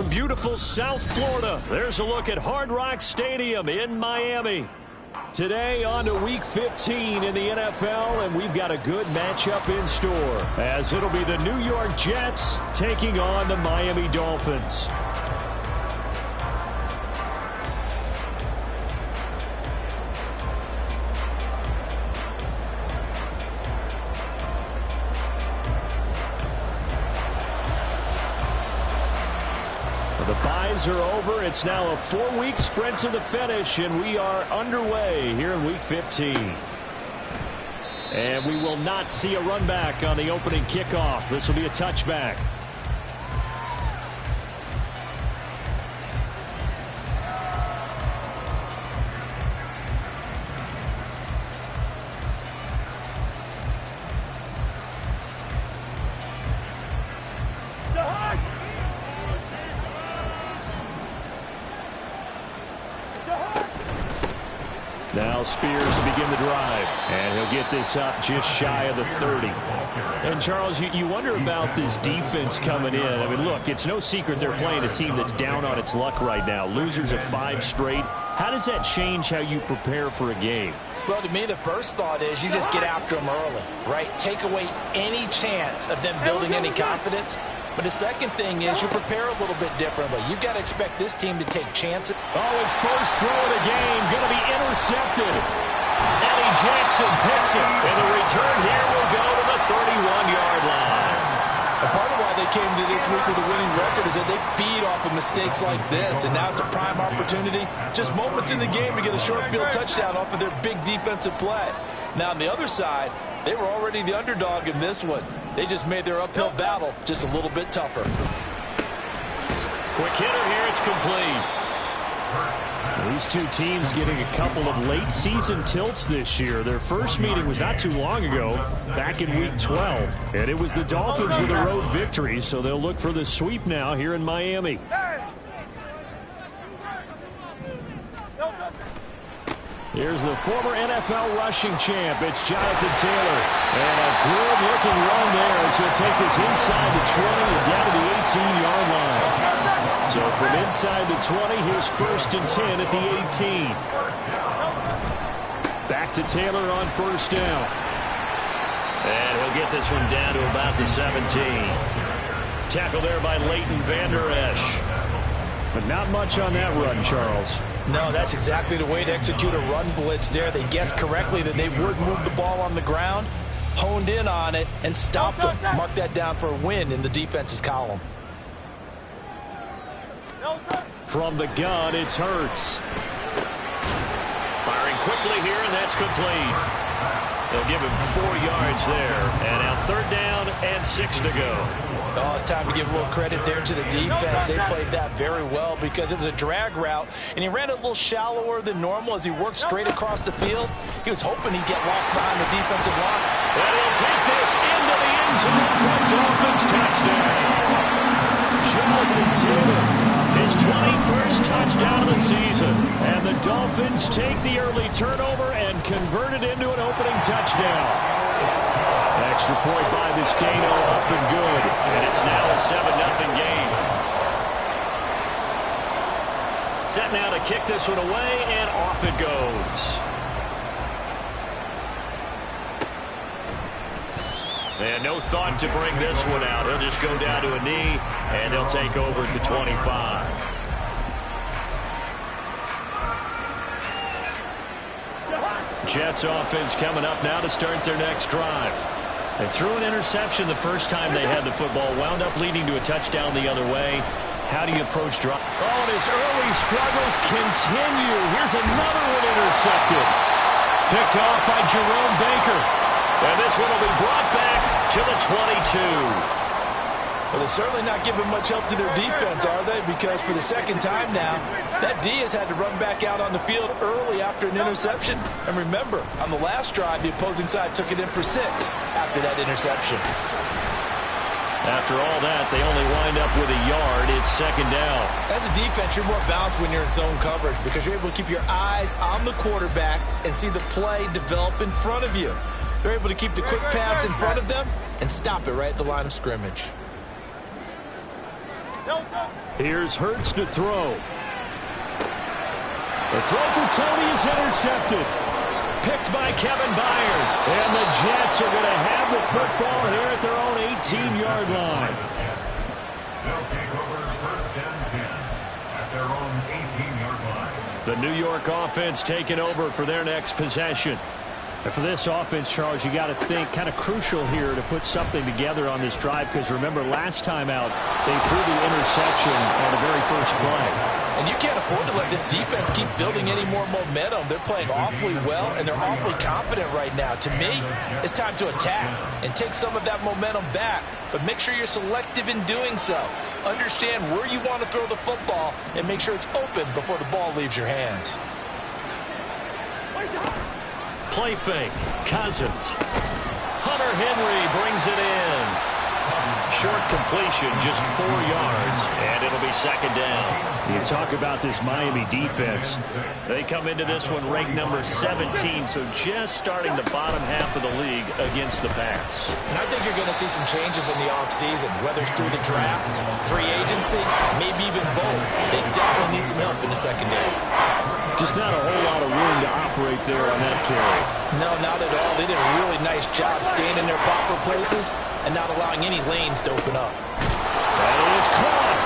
from beautiful South Florida, there's a look at Hard Rock Stadium in Miami. Today on to Week 15 in the NFL, and we've got a good matchup in store, as it'll be the New York Jets taking on the Miami Dolphins. The byes are over. It's now a 4-week sprint to the finish, and we are underway here in Week 15. And we will not see a run back on the opening kickoff. This will be a touchback. Now Spears to begin the drive, and he'll get this up just shy of the 30. And Charles, you wonder about this defense coming in. I mean, look, it's no secret they're playing a team that's down on its luck right now. Losers of 5 straight. How does that change how you prepare for a game? Well, to me, the first thought is you just get after them early, right? Take away any chance of them building any confidence. But the second thing is you prepare a little bit differently. You've got to expect this team to take chances. Oh, his first throw of the game going to be intercepted. Eddie Jackson picks it, and the return here will go to the 31-yard line. And part of why they came to this week with a winning record is that they feed off of mistakes like this, and now it's a prime opportunity. Just moments in the game to get a short field touchdown off of their big defensive play. Now, on the other side, they were already the underdog in this one. They just made their uphill battle just a little bit tougher. Quick hitter here, it's complete. These two teams getting a couple of late season tilts this year. Their first meeting was not too long ago, back in Week 12. And it was the Dolphins with a road victory, so they'll look for the sweep now here in Miami. Here's the former NFL rushing champ. It's Jonathan Taylor. And a good-looking run there as he'll take this inside the 20 and down to the 18-yard line. So from inside the 20, here's 1st and 10 at the 18. Back to Taylor on first down. And he'll get this one down to about the 17. Tackle there by Leighton Vander Esch. But not much on that run, Charles. No, that's exactly the way to execute a run blitz there. They guessed correctly that they would move the ball on the ground, honed in on it, and stopped them. Mark that down for a win in the defense's column. From the gun, it's Hurts. Firing quickly here, and that's complete. They'll give him 4 yards there. And now 3rd down and 6 to go. Oh, it's time to give a little credit there to the defense. They played that very well because it was a drag route, and he ran it a little shallower than normal as he worked straight across the field. He was hoping he'd get lost behind the defensive line. And he'll take this into the end zone for a Dolphins touchdown. Jonathan Taylor, his 21st touchdown of the season. And the Dolphins take the early turnover and convert it into an opening touchdown. Extra point by Vizcaino, up and good. And it's now a 7-0 game. Set now to kick this one away, and off it goes. And no thought to bring this one out. He'll just go down to a knee, and they'll take over at the 25. Jets offense coming up now to start their next drive. They threw an interception the first time they had the football, wound up leading to a touchdown the other way. How do you approach drive? Oh, and his early struggles continue. Here's another one intercepted. Picked off by Jerome Baker. And this one will be brought back to the 22. Well, they're certainly not giving much help to their defense, are they? Because for the second time now, that D has had to run back out on the field early after an interception. And remember, on the last drive, the opposing side took it in for 6 after that interception. After all that, they only wind up with a yard. It's 2nd down. As a defense, you're more balanced when you're in zone coverage because you're able to keep your eyes on the quarterback and see the play develop in front of you. They're able to keep the quick pass in front of them and stop it right at the line of scrimmage. Here's Hurts to throw. The throw for Tony is intercepted. Picked by Kevin Byard. And the Jets are going to have the football here at their own 18-yard line. They'll take over first and 10 at their own 18-yard line. The New York offense taking over for their next possession. And for this offense, Charles, you got to think kind of crucial here to put something together on this drive, because remember last time out they threw the interception on the very first play. And you can't afford to let this defense keep building any more momentum. They're playing awfully well, and they're awfully confident right now. To me, it's time to attack and take some of that momentum back. But make sure you're selective in doing so. Understand where you want to throw the football and make sure it's open before the ball leaves your hands. Play fake. Cousins. Hunter Henry brings it in. Short completion, just 4 yards, and it'll be second down. You talk about this Miami defense. They come into this one ranked number 17, so just starting the bottom half of the league against the pass. And I think you're going to see some changes in the offseason, whether it's through the draft, free agency, maybe even both. They definitely need some help in the secondary. Just not a whole lot of room to operate there on that carry. No, not at all. They did a really nice job staying in their proper places and not allowing any lanes to open up. That is caught.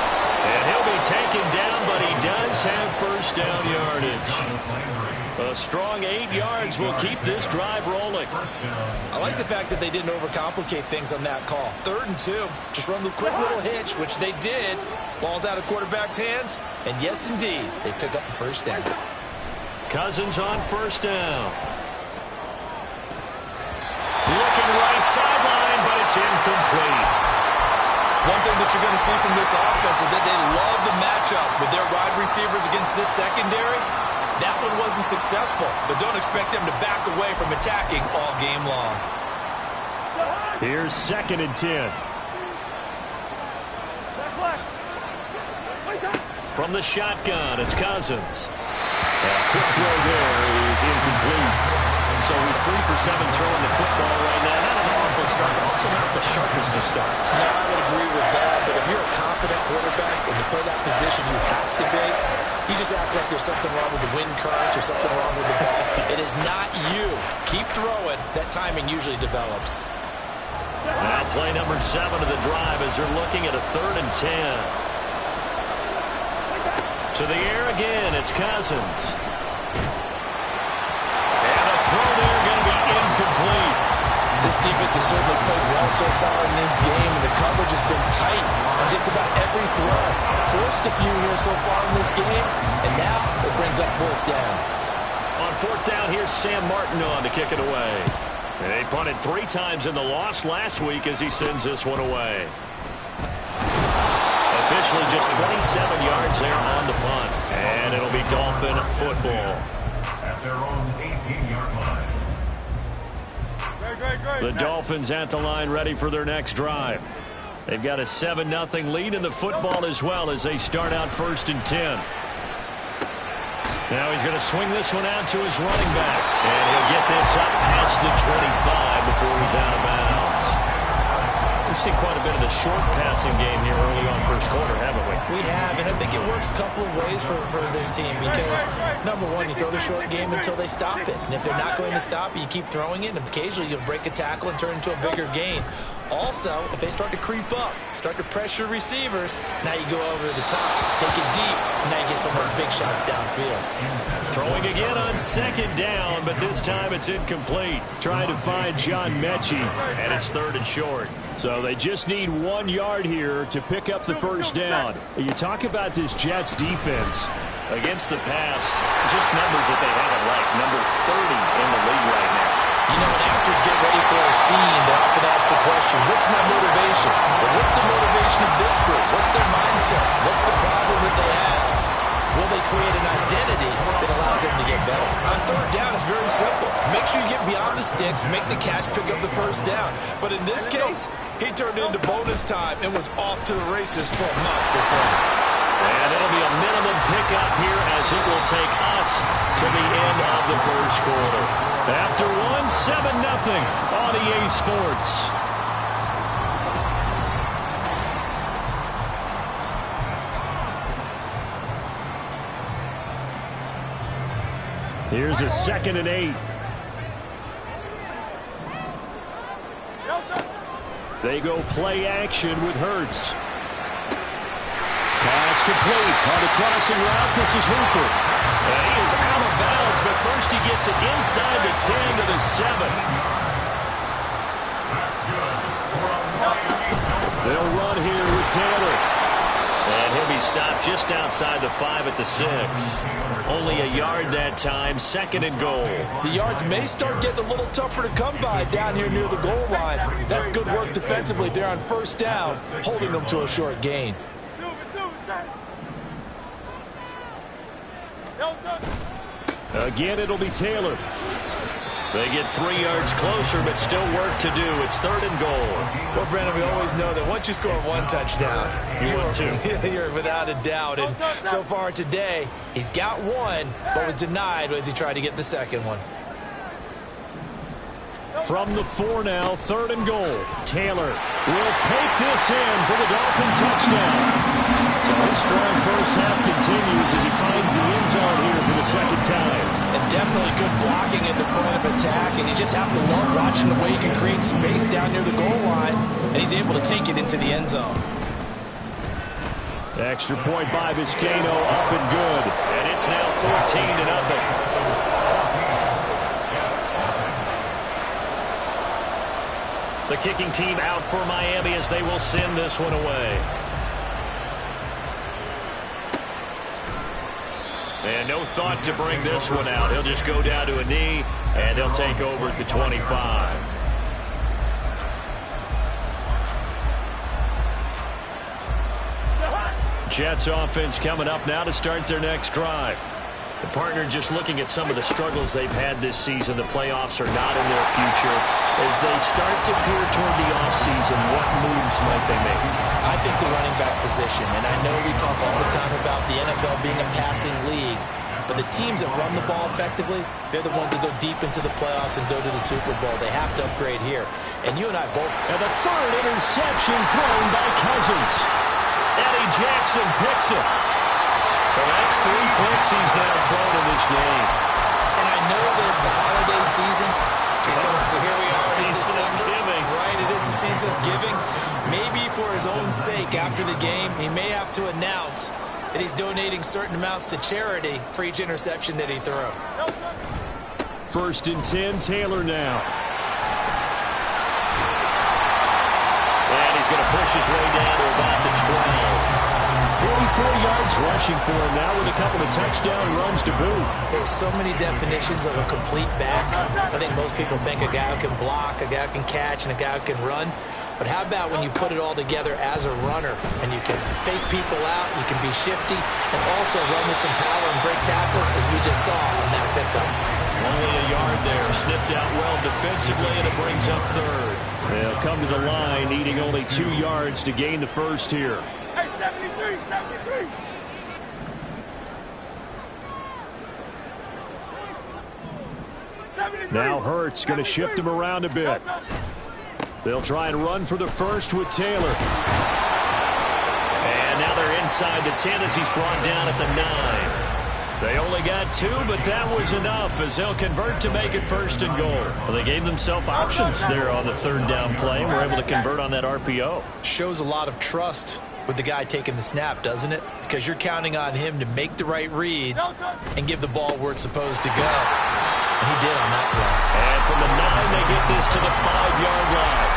And he'll be taken down, but he does have first down yardage. A strong 8 yards will keep this drive rolling. I like the fact that they didn't overcomplicate things on that call. 3rd and 2. Just run the quick little hitch, which they did. Ball's out of quarterback's hands. And yes, indeed, they pick up the first down. Cousins on first down. Looking right sideline, but it's incomplete. One thing that you're going to see from this offense is that they love the matchup with their wide receivers against this secondary. That one wasn't successful, but don't expect them to back away from attacking all game long. Here's 2nd and 10. From the shotgun, it's Cousins. A quick throw there is incomplete. So he's 3 for 7 throwing the football right now. Not an awful start, also not the sharpest of starts. No, I would agree with that, but if you're a confident quarterback and you play that position you have to be, you just act like there's something wrong with the wind currents or something wrong with the ball. It is not you. Keep throwing. That timing usually develops. Now play number 7 of the drive as they're looking at a 3rd and 10. To the air again, it's Cousins. And a throw there going to be incomplete. This defense has certainly played well so far in this game, and the coverage has been tight on just about every throw. Forced a few here so far in this game, and now it brings up 4th down. On 4th down, here's Sam Martin on to kick it away. And they punted 3 times in the loss last week as he sends this one away. Officially just 27 yards there on the punt. And it'll be Dolphin football. At their own 18-yard line. The Dolphins at the line ready for their next drive. They've got a 7-0 lead in the football as well as they start out 1st and 10. Now he's going to swing this one out to his running back. And he'll get this up past the 25 before he's out of bounds. We've seen quite a bit of the short passing game here early on first quarter, haven't we? We have, and I think it works a couple of ways for this team because, number one, you throw the short game until they stop it. And if they're not going to stop it, you keep throwing it, and occasionally you'll break a tackle and turn into a bigger gain. Also, if they start to creep up, start to pressure receivers, now you go over the top, take it deep, and now you get some of those big shots downfield. Throwing again on 2nd down, but this time it's incomplete. Trying to find John Mechie, and it's 3rd and short. So they just need 1 yard here to pick up the first down. You talk about this Jets defense. Against the pass, just numbers that they haven't liked. Number 30 in the league right now. You know, when actors get ready for a scene, they often ask the question, what's my motivation? But what's the motivation of this group? What's their mindset? What's the problem that they have? Will they create an identity that allows them to get better? On 3rd down, it's very simple. Make sure you get beyond the sticks, make the catch, pick up the first down. But in this case, he turned into bonus time and was off to the races for a monster play. And it'll be a minimum pickup here as it will take us to the end of the first quarter. After 7-0 on EA Sports. Here's a 2nd and 8. They go play action with Hurts. Pass complete on the crossing route. This is Hooper. And he is out of bounds, but first he gets it inside the 10 to the 7. They'll run here with Taylor. And he'll be stopped just outside the 5 at the 6. Only a yard that time, 2nd and goal. The yards may start getting a little tougher to come by down here near the goal line. That's good work defensively there on 1st down, holding them to a short gain. Again, it'll be Taylor. They get 3 yards closer, but still work to do. It's 3rd and goal. Well, Brandon, we always know that once you score 1 touchdown, you're without a doubt. And so far today, he's got 1, but was denied as he tried to get the 2nd one. From the 4 now, 3rd and goal. Taylor will take this in for the Dolphin touchdown. So his strong first half continues as he finds the end zone here for the 2nd time. And definitely good blocking at the point of attack, and you just have to love watching the way he can create space down near the goal line, and he's able to take it into the end zone. Extra point by Vizcaino, up and good. And it's now 14-0. The kicking team out for Miami as they will send this one away. And no thought to bring this one out. He'll just go down to a knee, and they'll take over at the 25. Jets offense coming up now to start their next drive. The partner just looking at some of the struggles they've had this season. The playoffs are not in their future. As they start to peer toward the offseason, what moves might they make? I think the running back position, and I know we talk all the time about the NFL being a passing league, but the teams that run the ball effectively, they're the ones that go deep into the playoffs and go to the Super Bowl. They have to upgrade here. And you and I both. And the 3rd interception thrown by Cousins. Eddie Jackson picks it. Well, that's 3 picks he's now thrown in this game. And I know this, the holiday season, because here we are in Season of giving. Right, it is the season of giving. Maybe for his own sake after the game, he may have to announce that he's donating certain amounts to charity for each interception that he threw. 1st and 10, Taylor now. And he's going to push his way down to about the 12. 44 yards rushing for him now with a couple of touchdown runs to boot. There's so many definitions of a complete back. I think most people think a guy who can block, a guy who can catch, and a guy who can run. But how about when you put it all together as a runner, and you can fake people out, you can be shifty, and also run with some power and break tackles, as we just saw on that pickup. Only a yard there, sniffed out well defensively, and it brings up 3rd. They'll come to the line, needing only 2 yards to gain the 1st here. Hey, 73, 73. Now Hurts going to shift him around a bit. They'll try and run for the 1st with Taylor. And now they're inside the 10 as he's brought down at the 9. They only got 2, but that was enough as they'll convert to make it 1st and goal. Well, they gave themselves options there on the 3rd down play and were able to convert on that RPO. Shows a lot of trust with the guy taking the snap, doesn't it? Because you're counting on him to make the right reads and give the ball where it's supposed to go. And he did on that play. And from the 9, they get this to the 5-yard line.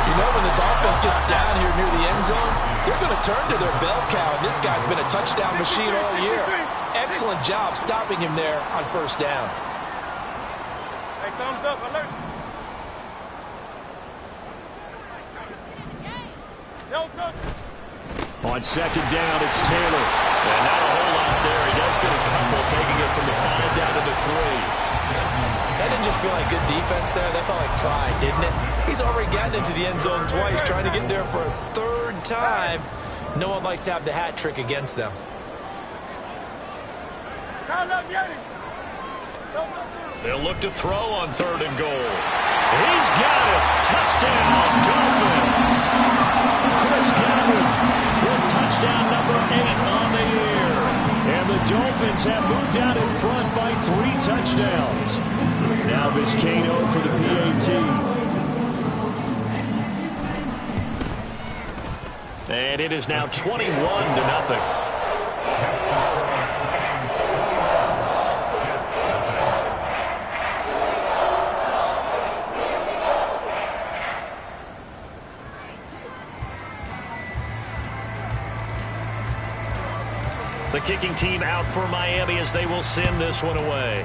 You know, when this offense gets down here near the end zone, they're going to turn to their bell cow. And this guy's been a touchdown machine all year. Excellent job stopping him there on 1st down. Hey, thumbs up, alert. On 2nd down, it's Taylor. And not a whole lot there. He does get a couple, taking it from the 5 down to the 3. That didn't just feel like good defense there. That felt like pride, didn't it? He's already gotten into the end zone twice, trying to get there for a 3rd time. No one likes to have the hat trick against them. They'll look to throw on 3rd and goal. He's got it. Touchdown, Dolphins. Chris Godwin with touchdown number 8 on the year. And the Dolphins Dolphins have moved out in front by 3 touchdowns. Now Vizcaino for the PAT. And it is now 21-0. The kicking team out for Miami as they will send this one away.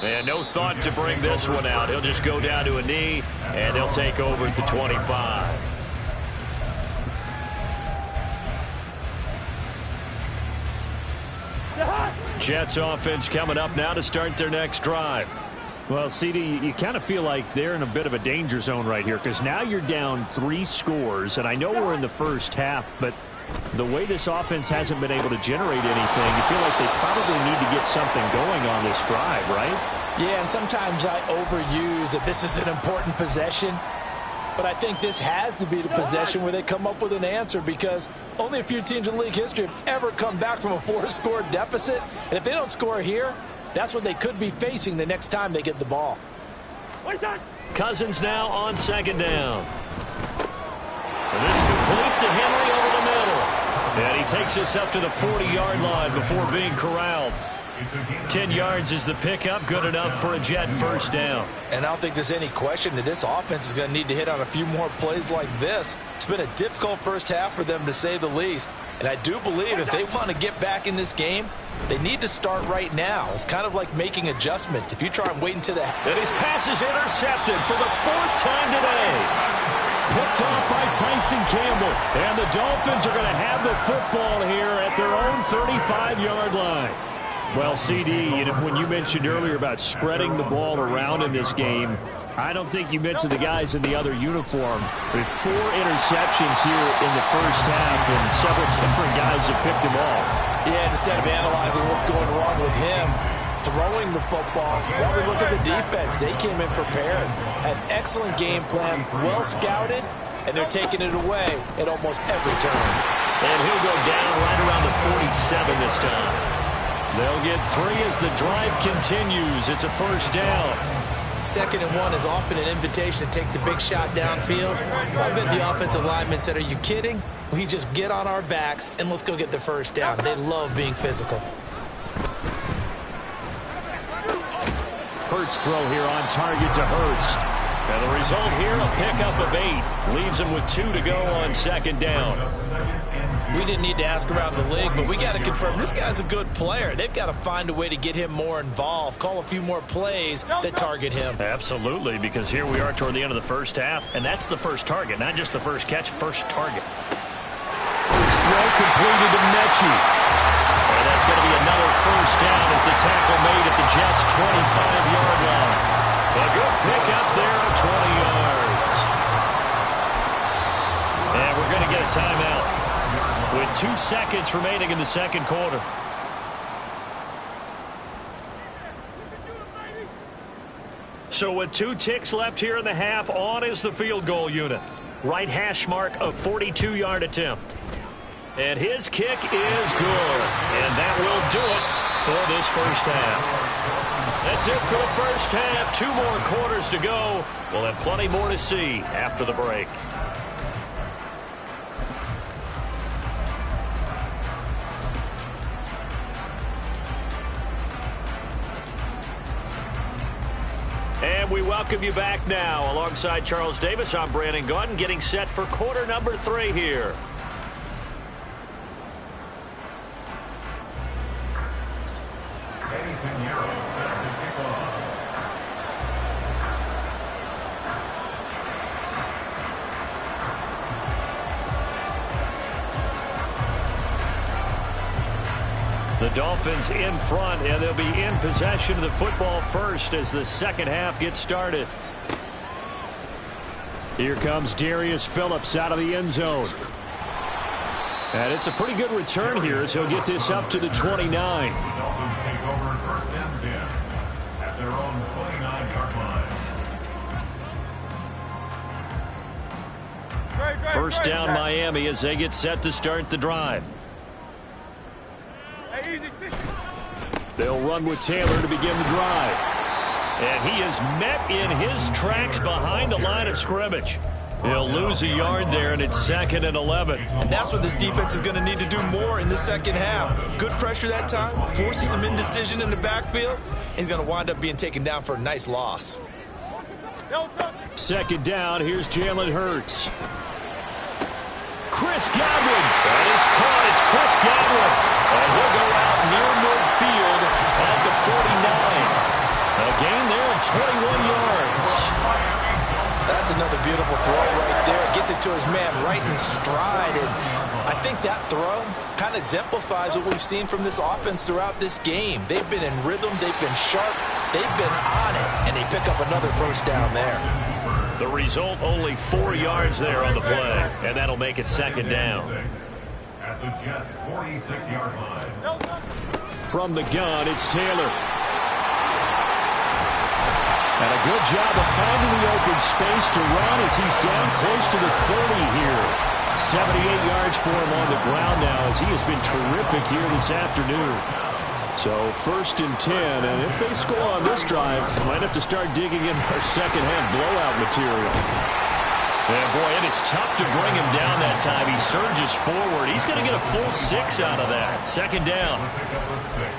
And no thought to bring this one out. He'll just go down to a knee, and they'll take over at the 25. Jets offense coming up now to start their next drive. Well, CD, you kind of feel like they're in a bit of a danger zone right here because now you're down 3 scores, and I know we're in the first half, but the way this offense hasn't been able to generate anything, you feel like they probably need to get something going on this drive, right? Yeah, and sometimes I overuse that this is an important possession, but I think this has to be the possession where they come up with an answer because only a few teams in league history have ever come back from a 4-score deficit, and if they don't score here, that's what they could be facing the next time they get the ball. Cousins now on second down. And this complete to Henry over the middle. And he takes us up to the 40-yard line before being corralled. 10 yards is the pickup, good enough for a Jet first down. And I don't think there's any question that this offense is going to need to hit on a few more plays like this. It's been a difficult first half for them, to say the least. And I do believe if they want to get back in this game, they need to start right now. It's kind of like making adjustments. If you try and wait until the... And his pass is intercepted for the 4th time today. Picked off by Tyson Campbell. And the Dolphins are going to have the football here at their own 35-yard line. Well, CD, when you mentioned earlier about spreading the ball around in this game, I don't think you mentioned the guys in the other uniform. With 4 interceptions here in the first half, and several different guys have picked him off. Yeah, instead of analyzing what's going wrong with him, throwing the football, while we look at the defense, they came in prepared. An excellent game plan, well scouted, and they're taking it away at almost every turn. And he'll go down right around the 47 this time. They'll get 3 as the drive continues. It's a first down. 2nd and 1 is often an invitation to take the big shot downfield. I bet the offensive linemen said, are you kidding? We just get on our backs and let's go get the first down. They love being physical. Hurts throw here on target to Hurst. And the result here, a pickup of 8. Leaves him with 2 to go on second down. We didn't need to ask around the league, but we got to confirm this guy's a good player. They've got to find a way to get him more involved, call a few more plays that target him. Absolutely, because here we are toward the end of the first half, and that's the first target, not just the first catch, first target. His throw completed to Mechie. And that's going to be another first down as the tackle made at the Jets' 25-yard line. A good pick up there at 20 yards. And we're going to get a timeout with 2 seconds remaining in the second quarter. So with 2 ticks left here in the half, on is the field goal unit. Right hash mark, a 42-yard attempt. And his kick is good. And that will do it for this first half. That's it for the first half. 2 more quarters to go. We'll have plenty more to see after the break. And we welcome you back now. Alongside Charles Davis, I'm Brandon Gaudin, getting set for quarter number 3 here. The Dolphins in front, and they'll be in possession of the football first as the second half gets started. Here comes Darius Phillips out of the end zone. And it's a pretty good return here as he'll get this up to the 29. The Dolphins take over first and 10 at their own 29-yard line. Great. First down Miami as they get set to start the drive. They'll run with Taylor to begin the drive. And he is met in his tracks behind the line of scrimmage. He'll lose a yard there, and it's 2nd and 11. And that's what this defense is going to need to do more in the second half. Good pressure that time, forces some indecision in the backfield. He's going to wind up being taken down for a nice loss. 2nd down, here's Jalen Hurts. Chris Godwin. That is caught. It's Chris Godwin. And he'll go out near midfield at the 49. A gain there of 21 yards. That's another beautiful throw right there. Gets it to his man right in stride. And I think that throw kind of exemplifies what we've seen from this offense throughout this game. They've been in rhythm. They've been sharp. They've been on it. And they pick up another first down there. The result, only 4 yards there on the play. And that'll make it 2nd down. At the Jets' 46-yard line. From the gun, it's Taylor. And a good job of finding the open space to run as he's down close to the 30 here. 78 yards for him on the ground now as he has been terrific here this afternoon. So 1st and 10, and if they score on this drive, might have to start digging in our second half blowout material. And boy, it is tough to bring him down that time. He surges forward. He's going to get a full 6 out of that. 2nd down.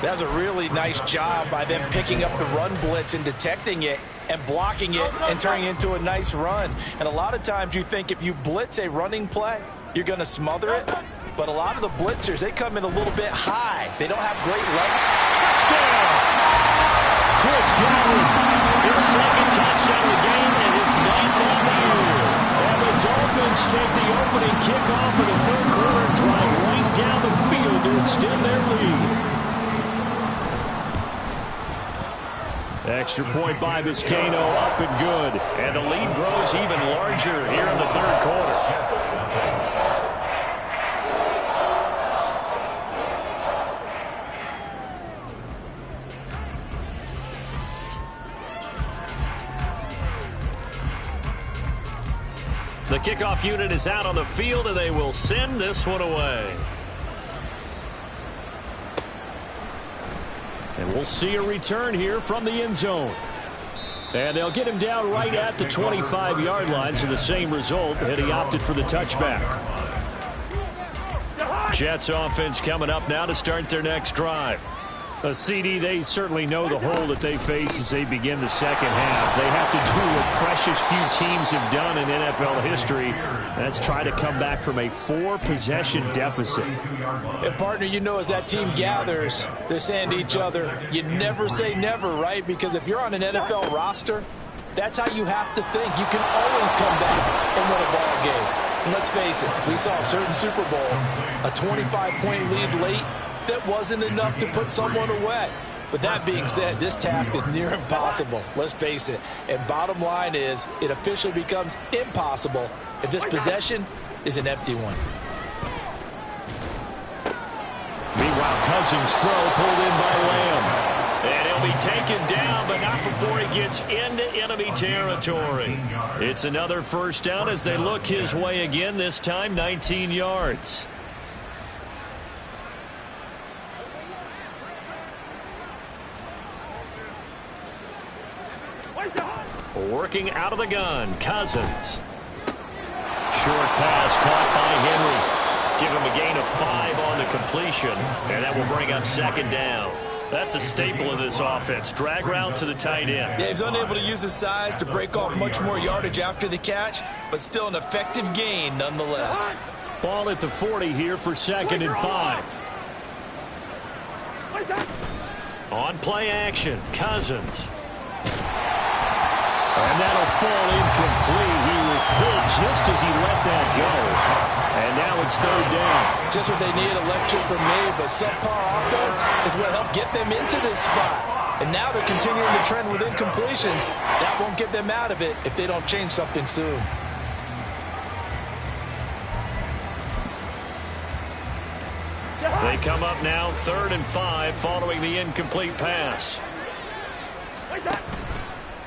That's a really nice job by them picking up the run blitz and detecting it and blocking it and turning it into a nice run. And a lot of times you think if you blitz a running play, you're going to smother it. But a lot of the blitzers, they come in a little bit high. They don't have great leverage. Touchdown! Chris Godwin, his 2nd touchdown of the game and his 9th on the year. And the Dolphins take the opening kickoff of the 3rd quarter and drive right down the field to extend their lead. Extra point by Vizcaino, up and good. And the lead grows even larger here in the 3rd quarter. The kickoff unit is out on the field, and they will send this one away. And we'll see a return here from the end zone. And they'll get him down right at the 25-yard line, so the same result, and he opted for the touchback. Jets offense coming up now to start their next drive. CD, they certainly know the hole that they face as they begin the second half. They have to do what precious few teams have done in NFL history. That's try to come back from a 4-possession deficit. And, partner, you know as that team gathers, they're saying to each other, you never say never, right? Because if you're on an NFL roster, that's how you have to think. You can always come back and win a ball game. And let's face it, we saw a certain Super Bowl, a 25-point lead late, that wasn't enough to put someone away. But that being said, this task is near impossible. Let's face it. And bottom line is, it officially becomes impossible if this possession is an empty one. Meanwhile, Cousins' throw pulled in by Lamb. And he'll be taken down, but not before he gets into enemy territory. It's another first down as they look his way again, this time 19 yards. Working out of the gun, Cousins. Short pass caught by Henry. Give him a gain of 5 on the completion, and that will bring up 2nd down. That's a staple of this offense. Drag route to the tight end. Yeah, he's unable to use his size to break off much more yardage after the catch, but still an effective gain nonetheless. Ball at the 40 here for 2nd and 5. On play action, Cousins. And that'll fall incomplete. He was hit just as he let that go. And now it's 3rd down. Just what they need, a lecture from me, but subpar offense is what helped get them into this spot. And now they're continuing the trend with incompletions. That won't get them out of it if they don't change something soon. They come up now 3rd and 5 following the incomplete pass.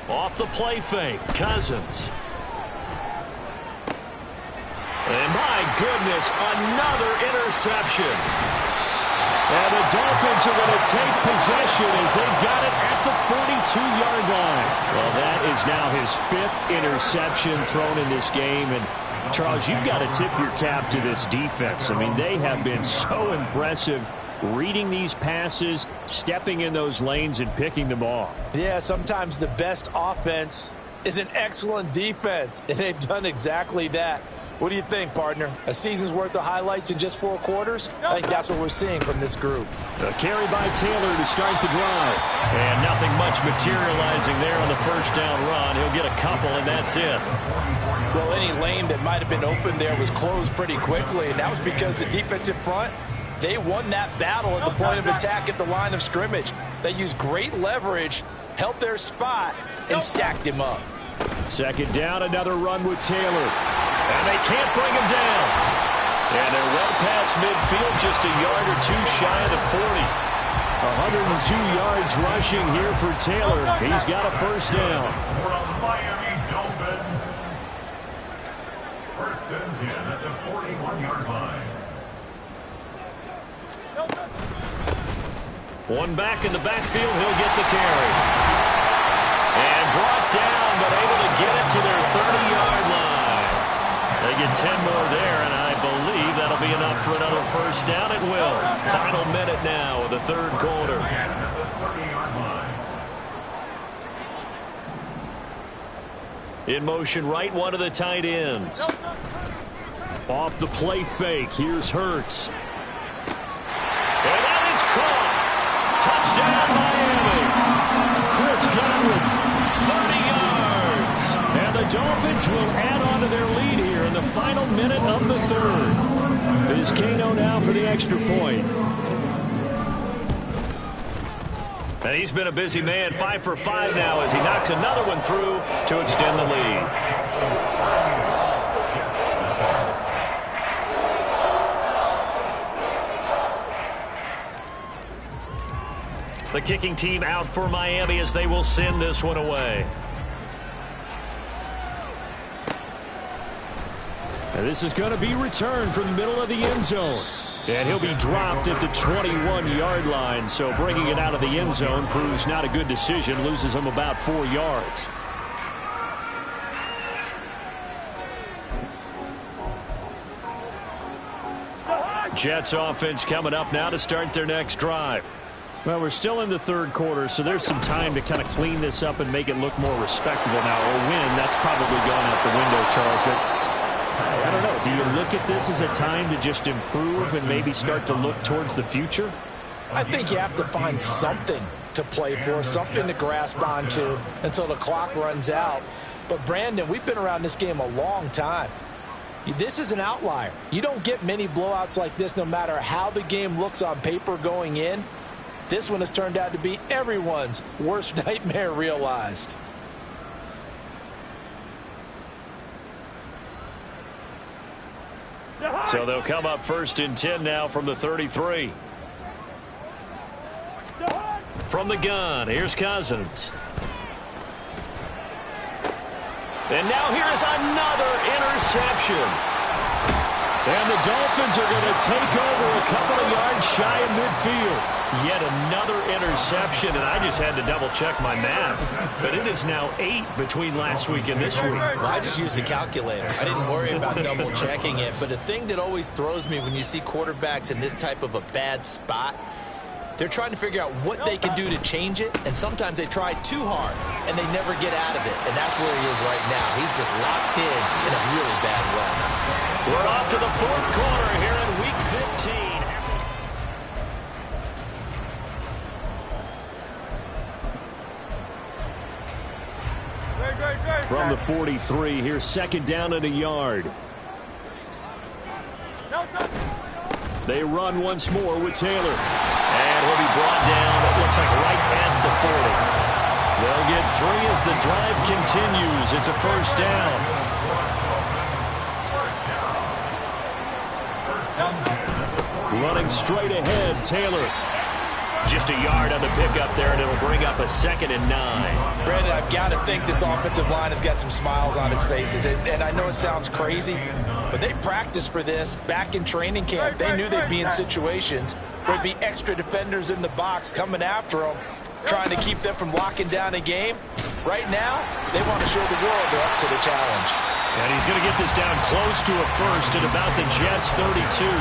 Off the play fake, Cousins. And my goodness, another interception. And the Dolphins are going to take possession as they got it at the 42-yard line. Well, that is now his 5th interception thrown in this game. And, Charles, you've got to tip your cap to this defense. I mean, they have been so impressive reading these passes, stepping in those lanes, and picking them off. Yeah, sometimes the best offense is an excellent defense, and they've done exactly that. What do you think, partner? A season's worth of highlights in just 4 quarters? I think that's what we're seeing from this group. A carry by Taylor to start the drive. And nothing much materializing there on the first down run. He'll get a couple, and that's it. Well, any lane that might have been open there was closed pretty quickly, and that was because the defensive front, they won that battle at the point of attack at the line of scrimmage. They used great leverage, held their spot, and stacked him up. Second down, another run with Taylor. And they can't bring him down. And they're well past midfield, just a yard or 2 shy of the 40. 102 yards rushing here for Taylor. He's got a first down. For a Miami Dolphin. First and 10 at the 41-yard line. One back in the backfield, he'll get the carry. And brought down, but able to get it to their 30-yard line. They get 10 more there, and I believe that'll be enough for another first down. It will. Final minute now of the 3rd quarter. In motion, right one of the tight ends. Off the play fake, here's Hurts. And that is caught. Touchdown, Miami. Chris Godwin, 30 yards. And the Dolphins will add on to their lead here in the final minute of the 3rd. Vizcaino now for the extra point. And he's been a busy man, 5 for 5 now as he knocks another one through to extend the lead. The kicking team out for Miami as they will send this one away. And this is going to be returned from the middle of the end zone. And he'll be dropped at the 21-yard line. So bringing it out of the end zone proves not a good decision. Loses him about 4 yards. Jets offense coming up now to start their next drive. Well, we're still in the 3rd quarter, so there's some time to kind of clean this up and make it look more respectable now. A win, that's probably gone out the window, Charles. But I don't know. Do you look at this as a time to just improve and maybe start to look towards the future? I think you have to find something to play for, something to grasp onto until the clock runs out. But, Brandon, we've been around this game a long time. This is an outlier. You don't get many blowouts like this no matter how the game looks on paper going in. This one has turned out to be everyone's worst nightmare realized. So they'll come up 1st and 10 now from the 33. From the gun, here's Cousins. And now here's another interception. And the Dolphins are going to take over a couple of yards shy of midfield. Yet another interception, and I just had to double-check my math. But it is now 8 between last week and this week. Well, I just used a calculator. I didn't worry about double-checking it. But the thing that always throws me when you see quarterbacks in this type of a bad spot, they're trying to figure out what they can do to change it, and sometimes they try too hard, and they never get out of it. And that's where he is right now. He's just locked in a really bad way. We're off to the 4th quarter here in Week 15. From the 43, here's 2nd down and a yard. They run once more with Taylor. And he'll be brought down, it looks like right at the 40. They'll get 3 as the drive continues. It's a first down. Running straight ahead, Taylor. Just a yard on the pickup there, and it'll bring up a 2nd and 9. Brandon, I've got to think this offensive line has got some smiles on its faces. And I know it sounds crazy, But they practiced for this back in training camp. They knew they'd be in situations where there'd be extra defenders in the box coming after them, trying to keep them from locking down a game. Right now, they want to show the world they're up to the challenge. And he's going to get this down close to a first at about the Jets' 32.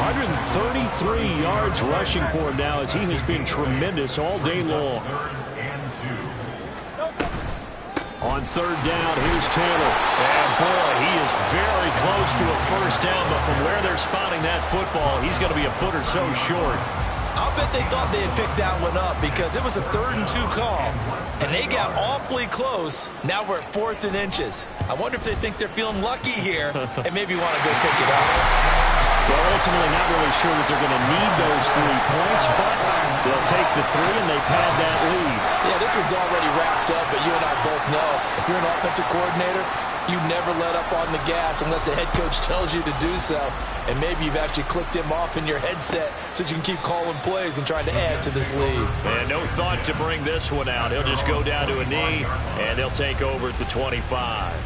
133 yards rushing for him now as he has been tremendous all day long. On third down, here's Taylor. And boy, he is very close to a first down, but from where they're spotting that football, he's going to be a foot or so short. I'll bet they thought they had picked that one up because it was a 3rd and 2 call, and they got awfully close. Now we're at 4th and inches. I wonder if they think they're feeling lucky here and maybe want to go pick it up. Well, ultimately not really sure that they're going to need those 3 points, but they'll take the 3 and they pad that lead. Yeah, this one's already wrapped up, but you and I both know if you're an offensive coordinator, you never let up on the gas unless the head coach tells you to do so. And maybe you've actually clicked him off in your headset so you can keep calling plays and trying to add to this lead. And no thought to bring this one out. He'll just go down to a knee, and they'll take over at the 25.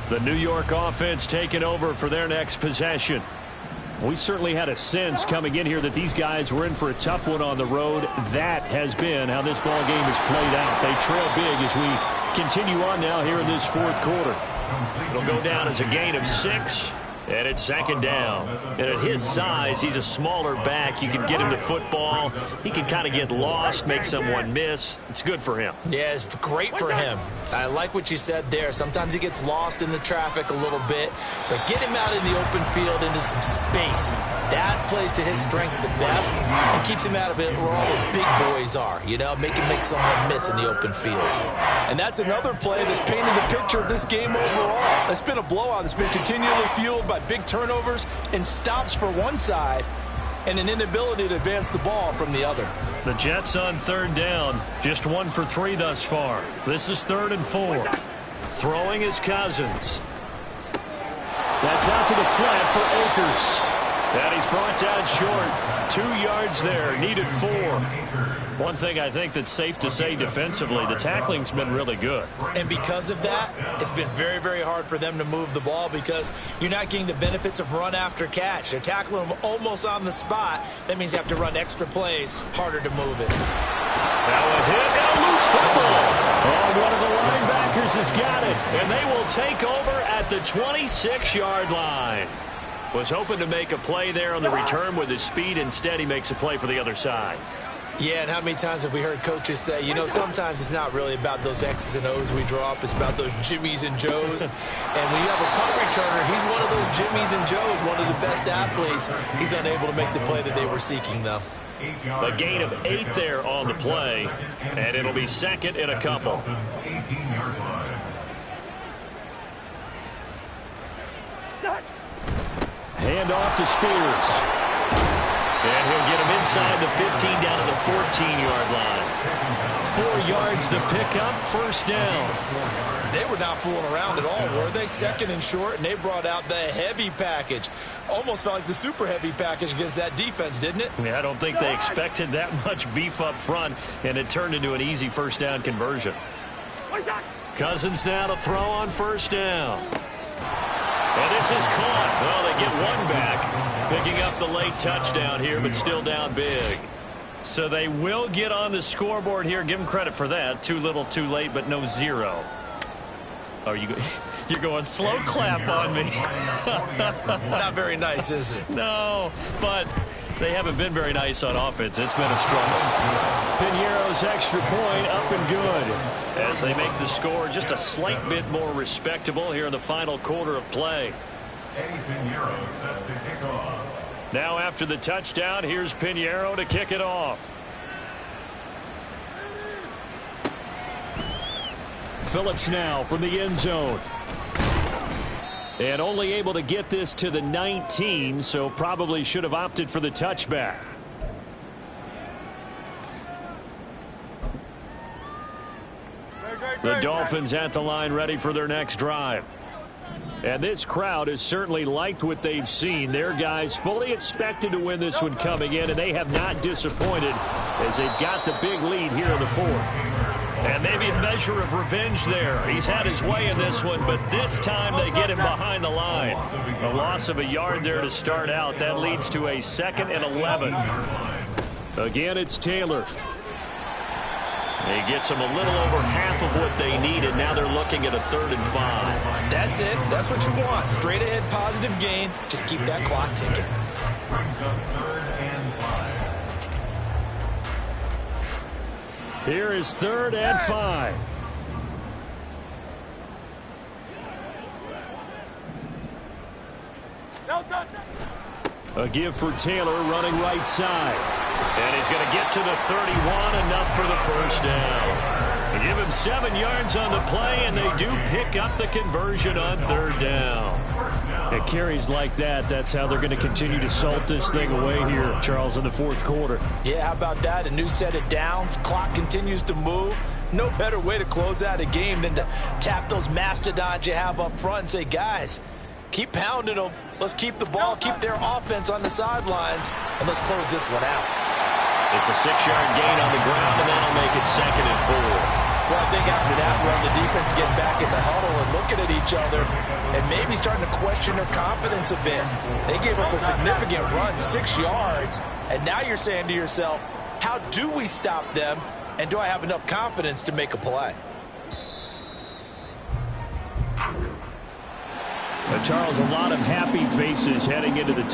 The New York offense taking over for their next possession. We certainly had a sense coming in here that these guys were in for a tough one on the road. That has been how this ball game has played out. They trail big as we continue on now here in this 4th quarter. It'll go down as a gain of 6. And it's 2nd down. And at his size, he's a smaller back. You can get him to football. He can kind of get lost, make someone miss. It's good for him. Yeah, it's great for him. I like what you said there. Sometimes he gets lost in the traffic a little bit, but get him out in the open field into some space. That plays to his strengths the best and keeps him out of it where all the big boys are, you know, make him make someone miss in the open field. And that's another play that's painted the picture of this game overall. It's been a blowout. It's been continually fueled by big turnovers and stops for one side and an inability to advance the ball from the other. The Jets on 3rd down, just 1 for 3 thus far. This is 3rd and 4. Throwing is Cousins. That's out to the flat for Akers. And he's brought down short. 2 yards there, needed 4. One thing I think that's safe to say defensively, the tackling's been really good. And because of that, it's been very, very hard for them to move the ball because you're not getting the benefits of run after catch. They're tackling them almost on the spot. That means you have to run extra plays, harder to move it. Now a hit and a loose football. Oh, one of the linebackers has got it, and they will take over at the 26-yard line. Was hoping to make a play there on the return with his speed. Instead, he makes a play for the other side. Yeah, and how many times have we heard coaches say, you know, sometimes it's not really about those X's and O's we draw up. It's about those Jimmies and Joes. And when you have a punt returner, he's one of those Jimmies and Joes, one of the best athletes. He's unable to make the play that they were seeking, though. A gain of 8 there on the play, and it'll be 2nd and a couple. Hand off to Spears. And he'll get him inside the 15 down to the 14-yard line. 4 yards the pickup, first down. They were not fooling around at all, were they? 2nd and short, and they brought out the heavy package. Almost felt like the super heavy package against that defense, didn't it? Yeah, I don't think they expected that much beef up front, and it turned into an easy first down conversion. Cousins now to throw on first down. And this is caught. Well, they get one back, picking up the late touchdown here, but still down big. So they will get on the scoreboard here. Give them credit for that. Too little, too late, but no 0. Oh, you're going slow clap on me. Not very nice, is it? No, but they haven't been very nice on offense. It's been a struggle. Piñeiro's extra point up and good as they make the score just a slight bit more respectable here in the final quarter of play. Eddie Piñeiro set to kick off. Now after the touchdown, here's Piñeiro to kick it off. Phillips now from the end zone. And only able to get this to the 19, so probably should have opted for the touchback. The Dolphins at the line ready for their next drive. And this crowd has certainly liked what they've seen. Their guys fully expected to win this one coming in, and they have not disappointed as they've got the big lead here in the fourth. And maybe a measure of revenge there. He's had his way in this one, but this time they get him behind the line. A loss of a yard there to start out. That leads to a 2nd and 11. Again, it's Taylor. He gets them a little over half of what they needed. Now they're looking at a 3rd and 5. That's it. That's what you want. Straight ahead positive gain. Just keep that clock ticking. Brings up 3rd and 5. Here is 3rd and 5. A give for Taylor running right side. And he's going to get to the 31, enough for the first down. They give him 7 yards on the play, and they do pick up the conversion on 3rd down. At carries like that, that's how they're going to continue to salt this thing away here, Charles, in the 4th quarter. Yeah, how about that? A new set of downs. Clock continues to move. No better way to close out a game than to tap those mastodons you have up front and say, guys, keep pounding them. Let's keep the ball, keep their offense on the sidelines, and let's close this one out. It's a 6-yard gain on the ground, and that'll make it 2nd and 4. Well, I think after that run, the defense getting back in the huddle and looking at each other and maybe starting to question their confidence a bit. They gave up a significant run, 6 yards, and now you're saying to yourself, how do we stop them, and do I have enough confidence to make a play? Charles, a lot of happy faces heading into the